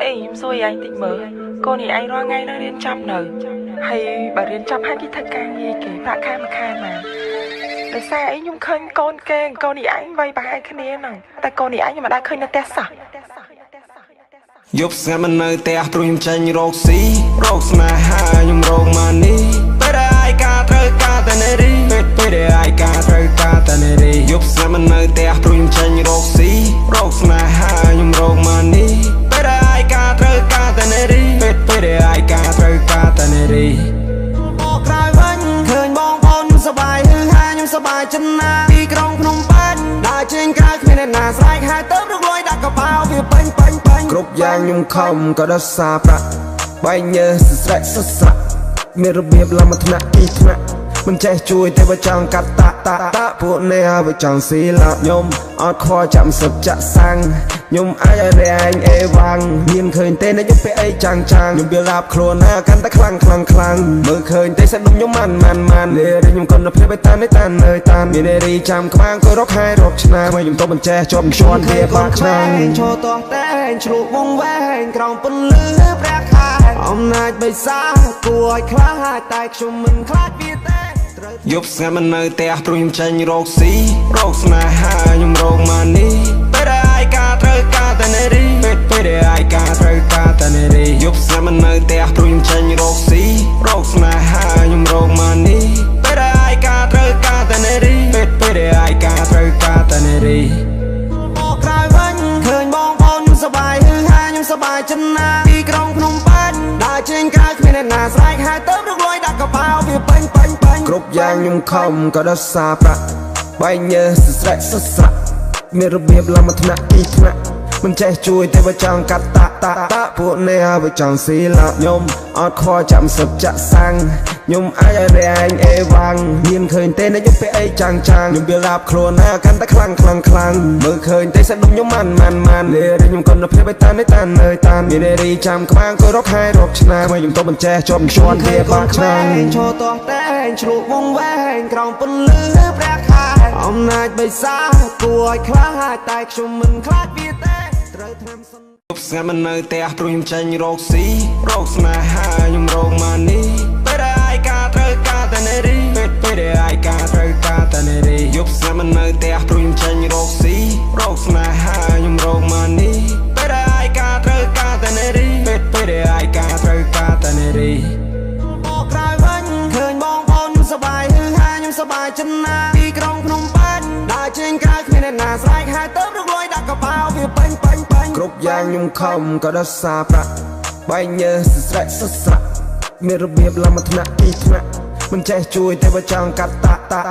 Ê, em xui anh tỉnh mơ. Cô này anh ra ngay nó liên chăm nở. Hay bà liên chăm hai cái thật càng gì kể bà khai mà. Để sao ấy nhung khơi con kê, con này anh vay bà hai cái này nè. Tại con này anh mà đã khơi nó test sẵn. Giúp xe mình nơi tè tôi nhung tranh rốt xí rốt nà ha nhung rốt mà ní bây giờ ai ca trời ca tên này đi bây giờ ai ca trời ca tên này đi giúp xe mình nơi tè tôi nhung tranh rốt xí rốt nà ha nhung rốt mà ní bây giờ ai ca trời ca tên này đi bây giờ ai ca trời ca tên này điบอกรายวันเคยมองบนสบายฮือฮายังสบายจนนาที่กรองพนมเปิ้ลได้เชิงกายไม่ได้หนาสายหายเติมลูกลอยดักกระเพราเพียบเป็นគ្រប់យ៉ាងខ្ញុំខំក៏ដល់សារប្រាក់បែកញើសស្រែកសស្រៈមានរបៀបលំថ្នាក់ពីថ្នាក់មិនចេះជួយតែបើចង់កាត់តាពួកនេះបើចង់ស៊ីឡាខ្ញុំអត់ខកចាំសឹកចាក់សាំងខ្ញុំអាចឲ្យរែងអេវ៉ាំងមានឃើញទេណាខ្ញុំពេលអីចាំងខ្ញុំវាឡាប់ខ្លួនណាកាន់តែខ្លាំងមើលឃើញទេសាច់ដុំខ្ញុំម៉ាន់លេខ្ញុំកូនទៅភ្លេបតានតានមានរីចាំក្បាំងក៏រកខែរកឆ្នាំខ្ញុំទៅបញ្ចេះជាប់ជន់វាបាក់ឆ្នាំឈរតោះតែឆ្លុះវងវែងក្រោមពន្លឺព្រះខែអំណាចបិសាគួរឲ្យខ្លាចតែខ្ញុំមិនខ្លាចវាទេយប់ស្ងាត់មិននៅផ្ទះព្រោះខ្ញុំចាញ់រកស៊ីរកស្នេហាខ្ញុំរកមកនេះពេលដែលអាយការត្រូវការតែនារីពេលដែលអាយការត្រូវការតែនារីយប់ស្ងាត់មិននៅផ្ទះព្រោះខ្ញុំចាញ់រកស៊ីរកស្នេហាខ្ញុំរកមកនេះពេលដែលអាយការត្រូវការតែនារីពេលដែលអាយការត្រូវការតែនារីមកក្រោយវិញឃើញបងប្អូនសប្បាយฮืអហាខ្ញុំសប្បាយចិនណាទីក្រុងភ្នំពេញដើរចេញក្រៅគ្មានអ្នកណាស្រែកហៅទៅរកលួយដាក់កប៉ាល់វាពេញគ្រប់យ៉ាងខ្ញុំខំក៏ដល់សារប្រាក់បែកញើសស្រែកសស្រៈមានរបៀបលំថ្នាក់ពីថ្នាក់មិនចេះជួយតែបើចង់កាត់តាពួកនេះបើចង់ស៊ីឡាខ្ញុំអត់ខកចាំសឹកចាក់សាំងខ្ញុំអាចឲ្យរែងអេវ៉ាំងមានឃើញទេណាខ្ញុំពេលអីចាំងខ្ញុំវាឡាប់ខ្លួនណាកាន់តែខ្លាំងមើលឃើញទេសាច់ដុំខ្ញុំម៉ាន់លេខ្ញុំកូនទៅភ្លេបតានមានរីចាំក្បាំងក៏រកខែរកឆ្នាំខ្ញុំទៅបញ្ចេះជាប់ជន់វាបាក់ឆ្នាំឈរតោះតែឆ្លុះវងវែងក្រោមពន្លឺព្រះខែអំណាចបិសាគួរឲ្យខ្លាចតែខ្ញុំមិនខ្លាចវាទេត្រូវថ្នាំសិនយប់ស្ងាត់មិននៅផ្ទះព្រោះខ្ញុំចាញ់រកស៊ីរកស្នេហាខ្ញុំរកមកនេះពេលដែលអាយការត្រូវការតែនារីពេលដែលអាយការត្រូវការតែនារីយប់ស្ងាត់មិននៅផ្ទះព្រោះខ្ញុំចាញ់រកស៊ីរកស្នេហាខ្ញុំរកមកនេះពេលដែលអាយការត្រូវការតែនារីពេលដែលអាយការត្រូវការតែនារីមកក្រោយវិញឃើញបងប្អូនសប្បាយฮืអហាខ្ញុំសប្បាយចិនណាទីក្រុងភ្នំពេញដើរចេញក្រៅគ្មានអ្នកណាស្រែកហៅទៅរកលួយដាក់កប៉ាល់វាពេញគ្រប់យ៉ាងខ្ញុំខំក៏ដល់សារប្រាក់បែកញើសស្រែកសស្រៈមានរបៀបលំថ្នាក់ពីថ្នាក់មិនចេះជួយតែបើចង់កាត់តា